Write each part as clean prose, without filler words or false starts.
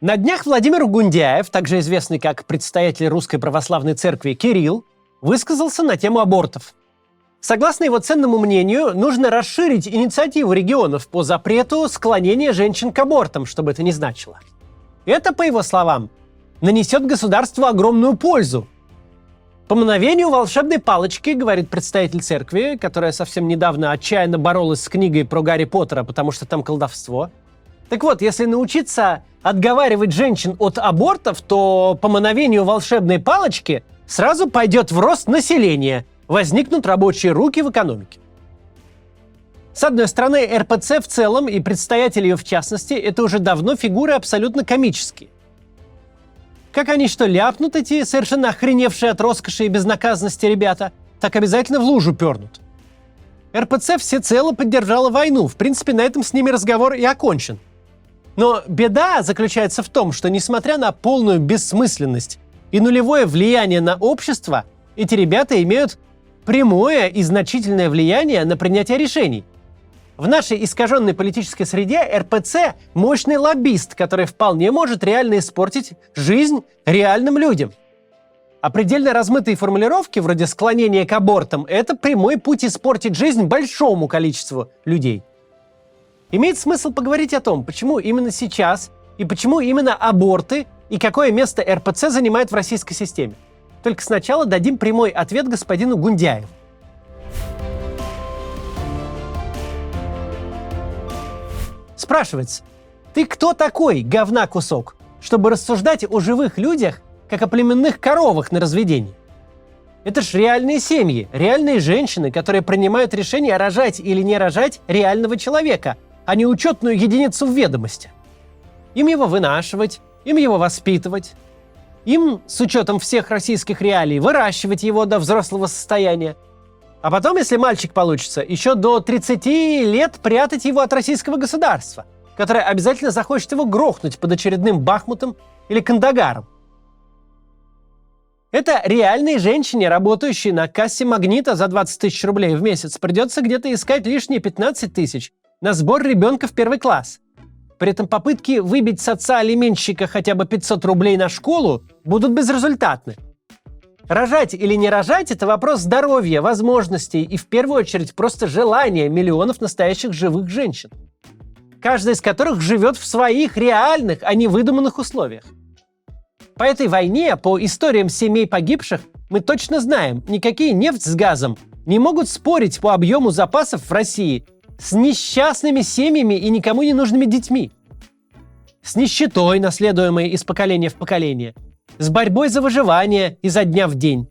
На днях Владимир Гундяев, также известный как предстоятель Русской Православной Церкви Кирилл, высказался на тему абортов. Согласно его ценному мнению, нужно расширить инициативу регионов по запрету склонения женщин к абортам, что бы это ни значило. Это, по его словам, нанесет государству огромную пользу. По мановению волшебной палочки, говорит представитель церкви, которая совсем недавно отчаянно боролась с книгой про Гарри Поттера, потому что там колдовство. Так вот, если научиться отговаривать женщин от абортов, то по мановению волшебной палочки сразу пойдет в рост население, возникнут рабочие руки в экономике. С одной стороны, РПЦ в целом и предстоятель ее в частности – это уже давно фигуры абсолютно комические. Как они что ляпнут, эти совершенно охреневшие от роскоши и безнаказанности ребята, так обязательно в лужу пернут. РПЦ всецело поддержала войну, в принципе, на этом с ними разговор и окончен. Но беда заключается в том, что несмотря на полную бессмысленность и нулевое влияние на общество, эти ребята имеют прямое и значительное влияние на принятие решений. В нашей искаженной политической среде РПЦ – мощный лоббист, который вполне может реально испортить жизнь реальным людям. А предельно размытые формулировки, вроде склонения к абортам – это прямой путь испортить жизнь большому количеству людей. Имеет смысл поговорить о том, почему именно сейчас и почему именно аборты и какое место РПЦ занимает в российской системе. Только сначала дадим прямой ответ господину Гундяеву. Спрашивается, ты кто такой, говна кусок, чтобы рассуждать о живых людях, как о племенных коровах на разведении? Это ж реальные семьи, реальные женщины, которые принимают решение рожать или не рожать реального человека, а не учетную единицу в ведомости. Им его вынашивать, им его воспитывать, им, с учетом всех российских реалий, выращивать его до взрослого состояния. А потом, если мальчик получится, еще до 30 лет прятать его от российского государства, которое обязательно захочет его грохнуть под очередным Бахмутом или Кандагаром. Это реальной женщине, работающей на кассе «Магнита» за 20 тысяч рублей в месяц, придется где-то искать лишние 15 тысяч на сбор ребенка в первый класс. При этом попытки выбить с отца-алименщика хотя бы 500 рублей на школу будут безрезультатны. Рожать или не рожать – это вопрос здоровья, возможностей и, в первую очередь, просто желания миллионов настоящих живых женщин, каждая из которых живет в своих реальных, а не выдуманных условиях. По этой войне, по историям семей погибших, мы точно знаем, никакие нефть с газом не могут спорить по объему запасов в России с несчастными семьями и никому не нужными детьми, с нищетой, наследуемой из поколения в поколение, с борьбой за выживание изо дня в день.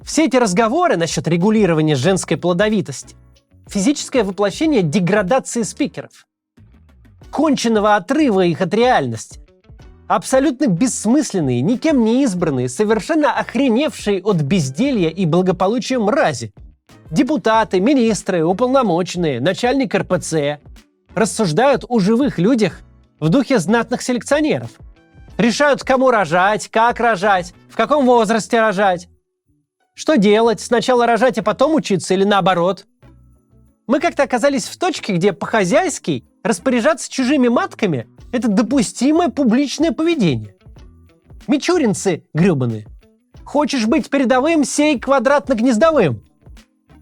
Все эти разговоры насчет регулирования женской плодовитости – физическое воплощение деградации спикеров, конченного отрыва их от реальности, абсолютно бессмысленные, никем не избранные, совершенно охреневшие от безделья и благополучия мрази. Депутаты, министры, уполномоченные, начальник РПЦ рассуждают о живых людях в духе знатных селекционеров. Решают, кому рожать, как рожать, в каком возрасте рожать. Что делать, сначала рожать, а потом учиться или наоборот? Мы как-то оказались в точке, где по-хозяйски распоряжаться чужими матками – это допустимое публичное поведение. Мичуринцы гребаные. Хочешь быть передовым – сей квадратно-гнездовым.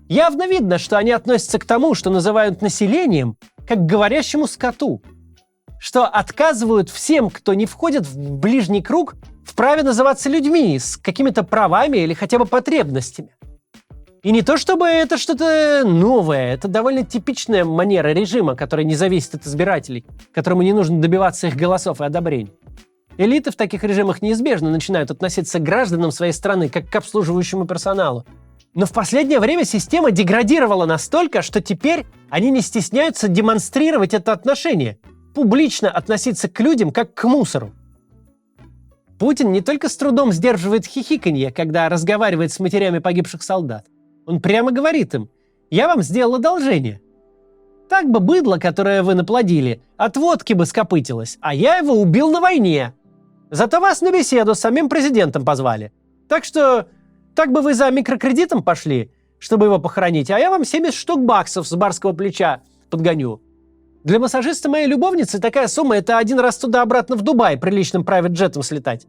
Явно видно, что они относятся к тому, что называют населением, как к говорящему скоту. Что отказывают всем, кто не входит в ближний круг, в праве называться людьми с какими-то правами или хотя бы потребностями. И не то чтобы это что-то новое, это довольно типичная манера режима, который не зависит от избирателей, которому не нужно добиваться их голосов и одобрений. Элиты в таких режимах неизбежно начинают относиться к гражданам своей страны как к обслуживающему персоналу. Но в последнее время система деградировала настолько, что теперь они не стесняются демонстрировать это отношение, публично относиться к людям как к мусору. Путин не только с трудом сдерживает хихиканье, когда разговаривает с матерями погибших солдат. Он прямо говорит им: «Я вам сделал одолжение. Так бы быдло, которое вы наплодили, от водки бы скопытилось, а я его убил на войне. Зато вас на беседу с самим президентом позвали. Так что так бы вы за микрокредитом пошли, чтобы его похоронить, а я вам 70 штук баксов с барского плеча подгоню. Для массажиста моей любовницы такая сумма – это один раз туда-обратно в Дубай приличным прайвет-джетом слетать.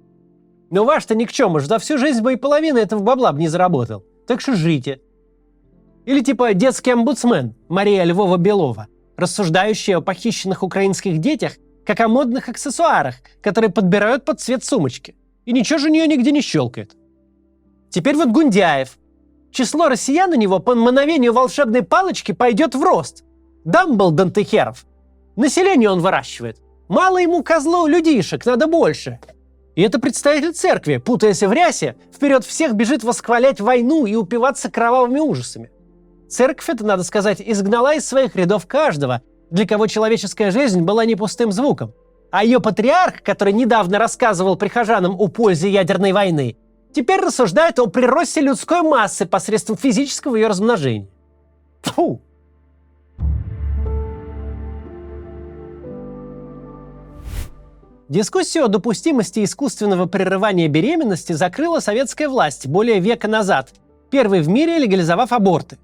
Но ваш-то ни к чему, за всю жизнь бы и половины этого бабла бы не заработал. Так что жите. Или типа детский омбудсмен Мария Львова-Белова, рассуждающая о похищенных украинских детях как о модных аксессуарах, которые подбирают под цвет сумочки. И ничего же у нее нигде не щелкает. Теперь вот Гундяев. Число россиян у него по мановению волшебной палочки пойдет в рост. Дамблдон ты херов. Население он выращивает. Мало ему, козлу, людишек, надо больше. И это представитель церкви, путаясь в рясе, вперед всех бежит восхвалять войну и упиваться кровавыми ужасами. Церковь, это, надо сказать, изгнала из своих рядов каждого, для кого человеческая жизнь была не пустым звуком. А ее патриарх, который недавно рассказывал прихожанам о пользе ядерной войны, теперь рассуждает о приросте людской массы посредством физического ее размножения. Фу! Дискуссию о допустимости искусственного прерывания беременности закрыла советская власть более века назад, первой в мире легализовав аборты.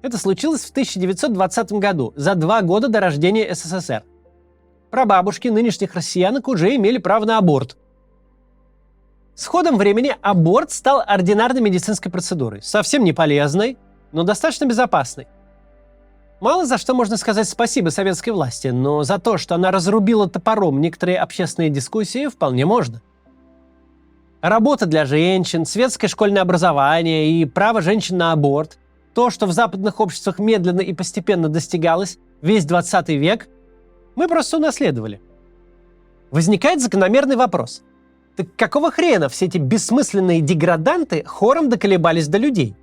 Это случилось в 1920 году, за 2 года до рождения СССР. Прабабушки нынешних россиянок уже имели право на аборт. С ходом времени аборт стал ординарной медицинской процедурой, совсем не полезной, но достаточно безопасной. Мало за что можно сказать спасибо советской власти, но за то, что она разрубила топором некоторые общественные дискуссии, вполне можно. Работа для женщин, светское школьное образование и право женщин на аборт – то, что в западных обществах медленно и постепенно достигалось весь 20 век, мы просто унаследовали. Возникает закономерный вопрос. Так какого хрена все эти бессмысленные деграданты хором доколебались до людей?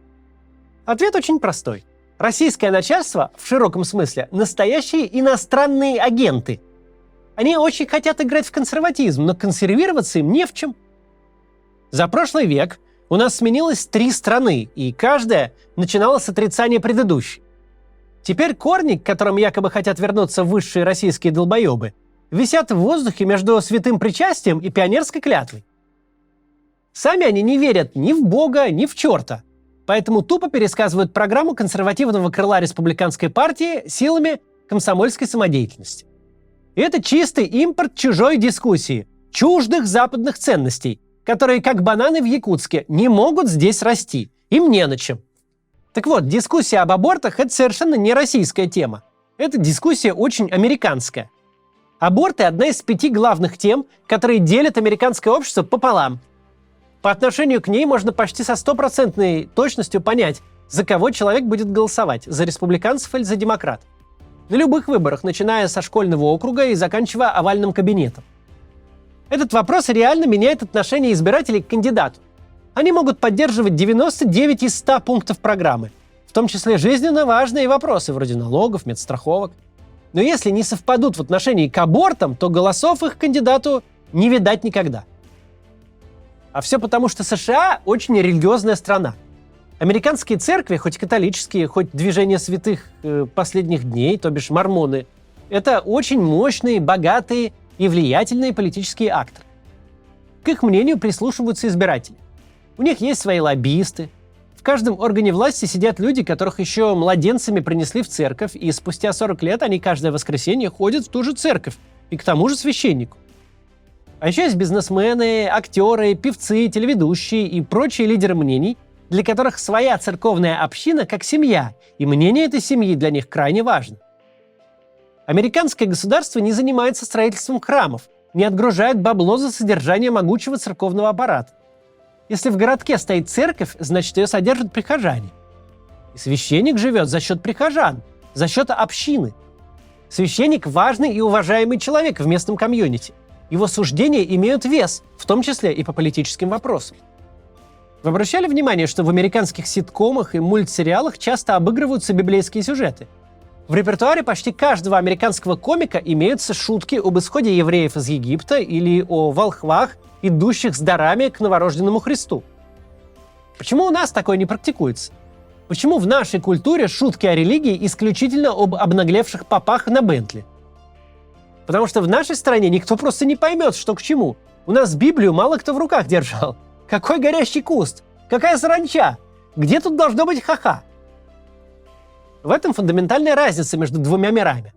Ответ очень простой. Российское начальство, в широком смысле, настоящие иностранные агенты. Они очень хотят играть в консерватизм, но консервироваться им не в чем. За прошлый век у нас сменилось 3 страны, и каждая начинала с отрицания предыдущей. Теперь корни, к которым якобы хотят вернуться высшие российские долбоебы, висят в воздухе между святым причастием и пионерской клятвой. Сами они не верят ни в Бога, ни в черта, поэтому тупо пересказывают программу консервативного крыла республиканской партии силами комсомольской самодеятельности. И это чистый импорт чужой дискуссии, чуждых западных ценностей, которые, как бананы в Якутске, не могут здесь расти. Им не на чем. Так вот, дискуссия об абортах – это совершенно не российская тема. Это дискуссия очень американская. Аборты – одна из 5 главных тем, которые делят американское общество пополам. По отношению к ней можно почти со 100% точностью понять, за кого человек будет голосовать – за республиканцев или за демократов. На любых выборах, начиная со школьного округа и заканчивая овальным кабинетом. Этот вопрос реально меняет отношение избирателей к кандидату. Они могут поддерживать 99 из 100 пунктов программы, в том числе жизненно важные вопросы вроде налогов, медстраховок. Но если не совпадут в отношении к абортам, то голосов их кандидату не видать никогда. А все потому, что США очень религиозная страна. Американские церкви, хоть католические, хоть движение святых последних дней, то бишь мормоны, это очень мощные, богатые и влиятельные политические акторы. К их мнению прислушиваются избиратели. У них есть свои лоббисты. В каждом органе власти сидят люди, которых еще младенцами принесли в церковь, и спустя 40 лет они каждое воскресенье ходят в ту же церковь, и к тому же священнику. А еще есть бизнесмены, актеры, певцы, телеведущие и прочие лидеры мнений, для которых своя церковная община как семья, и мнение этой семьи для них крайне важно. Американское государство не занимается строительством храмов, не отгружает бабло за содержание могучего церковного аппарата. Если в городке стоит церковь, значит, ее содержат прихожане. И священник живет за счет прихожан, за счет общины. Священник – важный и уважаемый человек в местном комьюнити. Его суждения имеют вес, в том числе и по политическим вопросам. Вы обращали внимание, что в американских ситкомах и мультсериалах часто обыгрываются библейские сюжеты? В репертуаре почти каждого американского комика имеются шутки об исходе евреев из Египта или о волхвах, идущих с дарами к новорожденному Христу. Почему у нас такое не практикуется? Почему в нашей культуре шутки о религии исключительно об обнаглевших попах на Бентли? Потому что в нашей стране никто просто не поймет, что к чему. У нас Библию мало кто в руках держал. Какой горящий куст? Какая саранча? Где тут должно быть ха-ха? В этом фундаментальная разница между двумя мирами.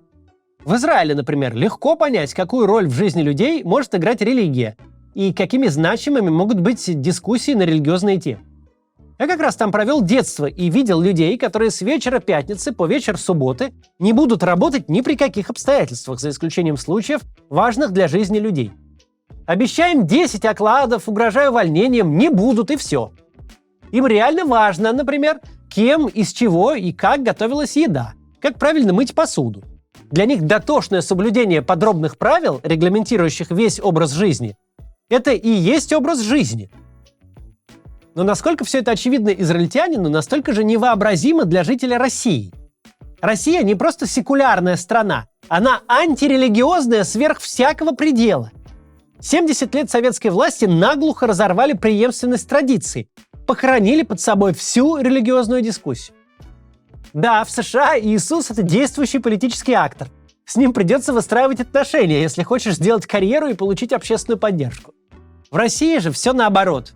В Израиле, например, легко понять, какую роль в жизни людей может играть религия и какими значимыми могут быть дискуссии на религиозные темы. Я как раз там провел детство и видел людей, которые с вечера пятницы по вечер субботы не будут работать ни при каких обстоятельствах, за исключением случаев, важных для жизни людей. Обещаем 10 окладов, угрожаю увольнением, не будут и все. Им реально важно, например, кем, из чего и как готовилась еда, как правильно мыть посуду. Для них дотошное соблюдение подробных правил, регламентирующих весь образ жизни, это и есть образ жизни. Но насколько все это очевидно израильтянину, настолько же невообразимо для жителя России. Россия не просто секулярная страна, она антирелигиозная сверх всякого предела. 70 лет советской власти наглухо разорвали преемственность традиций, похоронили под собой всю религиозную дискуссию. Да, в США Иисус – это действующий политический актор. С ним придется выстраивать отношения, если хочешь сделать карьеру и получить общественную поддержку. В России же все наоборот.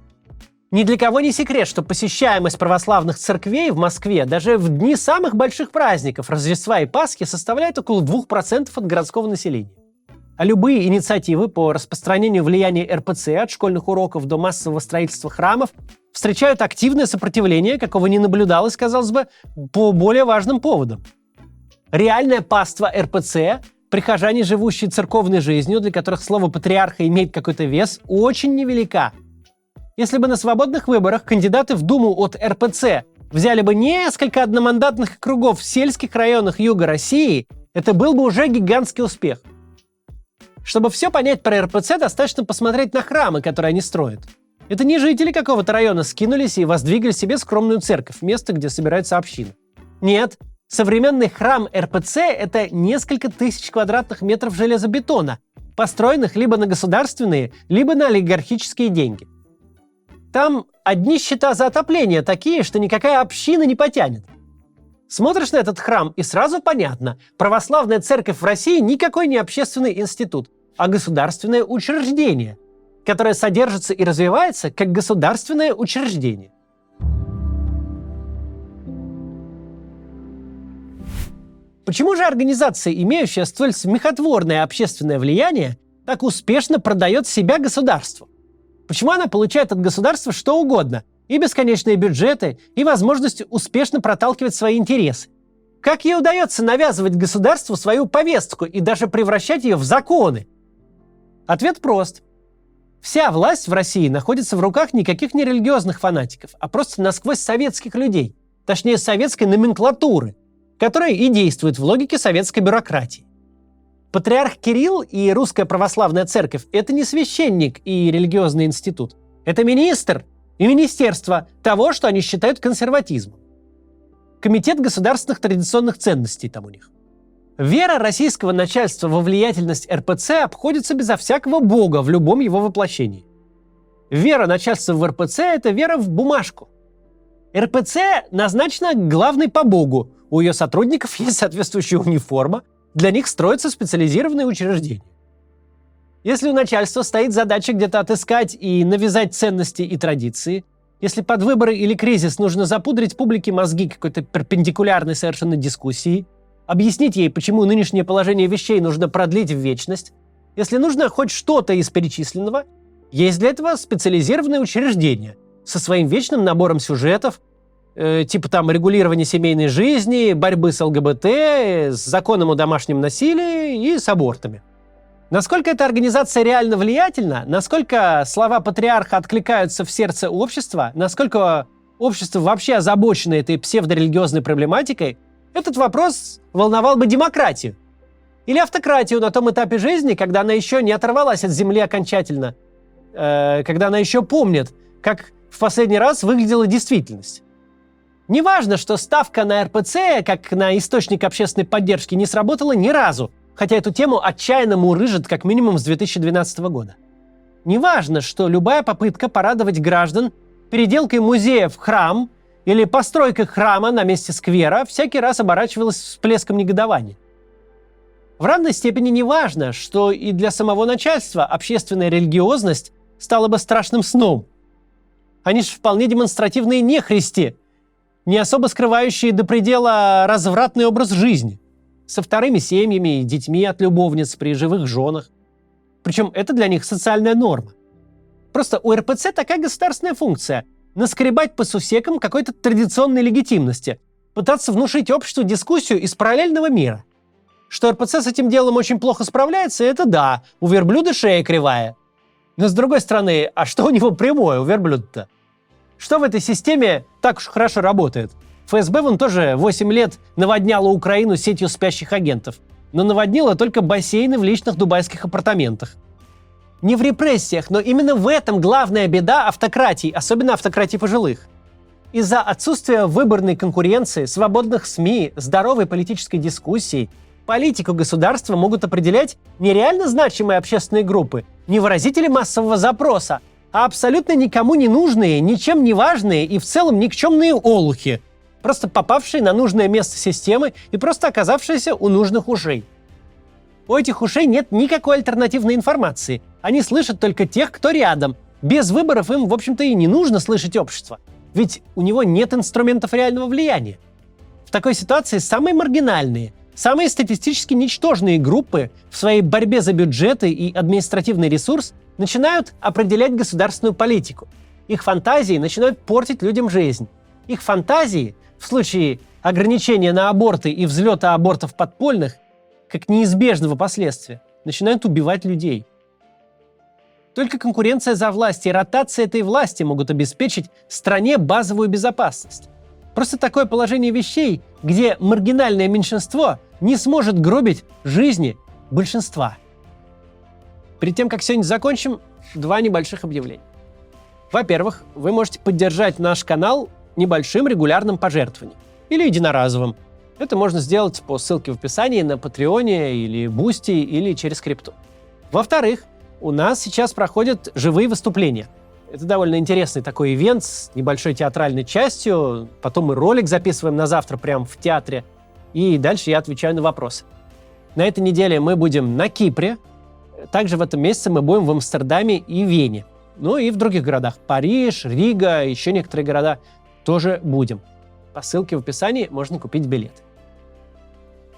Ни для кого не секрет, что посещаемость православных церквей в Москве даже в дни самых больших праздников Рождества и Пасхи составляет около 2% от городского населения. А любые инициативы по распространению влияния РПЦ от школьных уроков до массового строительства храмов встречают активное сопротивление, какого не наблюдалось, казалось бы, по более важным поводам. Реальное паство РПЦ, прихожане, живущие церковной жизнью, для которых слово патриарха имеет какой-то вес, очень невелика. Если бы на свободных выборах кандидаты в Думу от РПЦ взяли бы несколько одномандатных округов в сельских районах юга России, это был бы уже гигантский успех. Чтобы все понять про РПЦ, достаточно посмотреть на храмы, которые они строят. Это не жители какого-то района скинулись и воздвигли себе скромную церковь, место, где собираются общины. Нет, современный храм РПЦ – это несколько тысяч квадратных метров железобетона, построенных либо на государственные, либо на олигархические деньги. Там одни счета за отопление такие, что никакая община не потянет. Смотришь на этот храм, и сразу понятно, православная церковь в России никакой не общественный институт, а государственное учреждение, которое содержится и развивается как государственное учреждение. Почему же организация, имеющая столь смехотворное общественное влияние, так успешно продает себя государству? Почему она получает от государства что угодно, и бесконечные бюджеты, и возможность успешно проталкивать свои интересы? Как ей удается навязывать государству свою повестку и даже превращать ее в законы? Ответ прост. Вся власть в России находится в руках никаких не религиозных фанатиков, а просто насквозь советских людей, точнее советской номенклатуры, которая и действует в логике советской бюрократии. Патриарх Кирилл и Русская Православная Церковь – это не священник и религиозный институт. Это министр и министерство того, что они считают консерватизмом. Комитет государственных традиционных ценностей там у них. Вера российского начальства во влиятельность РПЦ обходится безо всякого бога в любом его воплощении. Вера начальства в РПЦ – это вера в бумажку. РПЦ назначена главной по богу, у ее сотрудников есть соответствующая униформа, для них строятся специализированные учреждения. Если у начальства стоит задача где-то отыскать и навязать ценности и традиции, если под выборы или кризис нужно запудрить публике мозги какой-то перпендикулярной совершенно дискуссии, объяснить ей, почему нынешнее положение вещей нужно продлить в вечность, если нужно хоть что-то из перечисленного, есть для этого специализированные учреждения со своим вечным набором сюжетов, типа там регулирования семейной жизни, борьбы с ЛГБТ, с законом о домашнем насилии и с абортами. Насколько эта организация реально влиятельна, насколько слова патриарха откликаются в сердце общества, насколько общество вообще озабочено этой псевдорелигиозной проблематикой, этот вопрос волновал бы демократию. Или автократию на том этапе жизни, когда она еще не оторвалась от земли окончательно, когда она еще помнит, как в последний раз выглядела действительность. Неважно, что ставка на РПЦ, как на источник общественной поддержки, не сработала ни разу, хотя эту тему отчаянно мурыжит как минимум с 2012 года. Неважно, что любая попытка порадовать граждан переделкой музея в храм или постройкой храма на месте сквера всякий раз оборачивалась всплеском негодования. В равной степени неважно, что и для самого начальства общественная религиозность стала бы страшным сном. Они же вполне демонстративные нехристи, не особо скрывающие до предела развратный образ жизни. со вторыми семьями и детьми от любовниц при живых женах. Причем это для них социальная норма. Просто у РПЦ такая государственная функция – наскребать по сусекам какой-то традиционной легитимности, пытаться внушить обществу дискуссию из параллельного мира. Что РПЦ с этим делом очень плохо справляется, это да, у верблюда шея кривая. Но с другой стороны, а что у него прямое, у верблюда-то? Что в этой системе так уж хорошо работает? ФСБ вон тоже 8 лет наводняла Украину сетью спящих агентов, но наводнила только бассейны в личных дубайских апартаментах. Не в репрессиях, но именно в этом главная беда автократий, особенно автократий пожилых. Из-за отсутствия выборной конкуренции, свободных СМИ, здоровой политической дискуссии, политику государства могут определять не реально значимые общественные группы, не выразители массового запроса, а абсолютно никому не нужные, ничем не важные и в целом никчемные олухи, просто попавшие на нужное место системы и просто оказавшиеся у нужных ушей. У этих ушей нет никакой альтернативной информации. Они слышат только тех, кто рядом. Без выборов им, в общем-то, и не нужно слышать общество. Ведь у него нет инструментов реального влияния. В такой ситуации самые маргинальные, самые статистически ничтожные группы в своей борьбе за бюджеты и административный ресурс начинают определять государственную политику. Их фантазии начинают портить людям жизнь. Их фантазии, в случае ограничения на аборты и взлета абортов подпольных, как неизбежного последствия, начинают убивать людей. Только конкуренция за власть и ротация этой власти могут обеспечить стране базовую безопасность. Просто такое положение вещей, где маргинальное меньшинство не сможет гробить жизни большинства. Перед тем, как сегодня закончим, 2 небольших объявления. Во-первых, вы можете поддержать наш канал небольшим регулярным пожертвованием или единоразовым. Это можно сделать по ссылке в описании на Патреоне или Бусти или через крипту. Во-вторых, у нас сейчас проходят живые выступления. Это довольно интересный такой ивент с небольшой театральной частью. Потом мы ролик записываем на завтра прямо в театре. И дальше я отвечаю на вопросы. На этой неделе мы будем на Кипре. Также в этом месяце мы будем в Амстердаме и Вене. Ну и в других городах. Париж, Рига, еще некоторые города тоже будем. По ссылке в описании можно купить билет.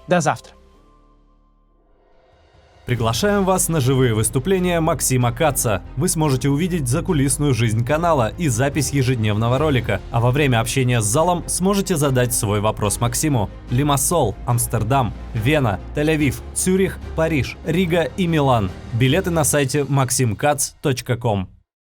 До завтра. Приглашаем вас на живые выступления Максима Каца. Вы сможете увидеть закулисную жизнь канала и запись ежедневного ролика. А во время общения с залом сможете задать свой вопрос Максиму. Лимассол, Амстердам, Вена, Тель-Авив, Цюрих, Париж, Рига и Милан. Билеты на сайте maximkatz.com.